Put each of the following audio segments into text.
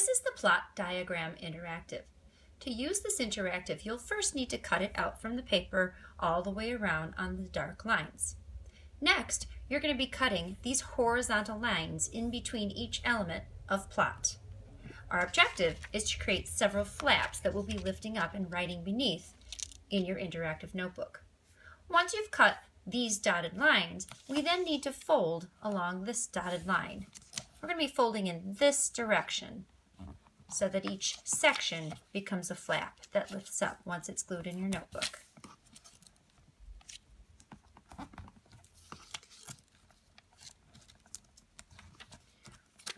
This is the plot diagram interactive. To use this interactive, you'll first need to cut it out from the paper all the way around on the dark lines. Next, you're going to be cutting these horizontal lines in between each element of plot. Our objective is to create several flaps that we'll be lifting up and writing beneath in your interactive notebook. Once you've cut these dotted lines, we then need to fold along this dotted line. We're going to be folding in this direction so that each section becomes a flap that lifts up once it's glued in your notebook.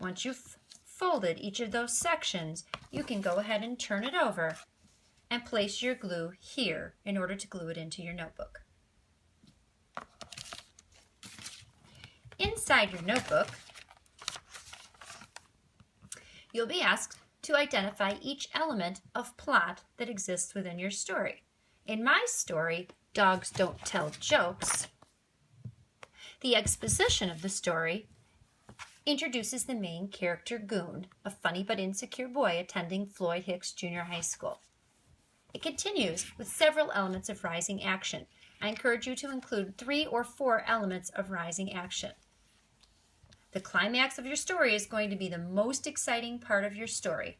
Once you've folded each of those sections, you can go ahead and turn it over and place your glue here in order to glue it into your notebook. Inside your notebook, you'll be asked to identify each element of plot that exists within your story. In my story, Dogs Don't Tell Jokes, the exposition of the story introduces the main character, Goon, a funny but insecure boy attending Floyd Hicks Junior High School. It continues with several elements of rising action. I encourage you to include 3 or 4 elements of rising action. The climax of your story is going to be the most exciting part of your story.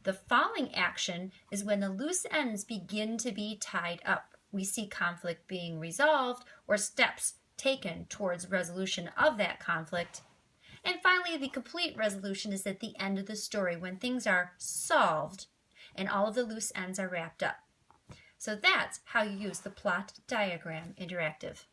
The falling action is when the loose ends begin to be tied up. We see conflict being resolved or steps taken towards resolution of that conflict. And finally, the complete resolution is at the end of the story when things are solved and all of the loose ends are wrapped up. So that's how you use the plot diagram interactive.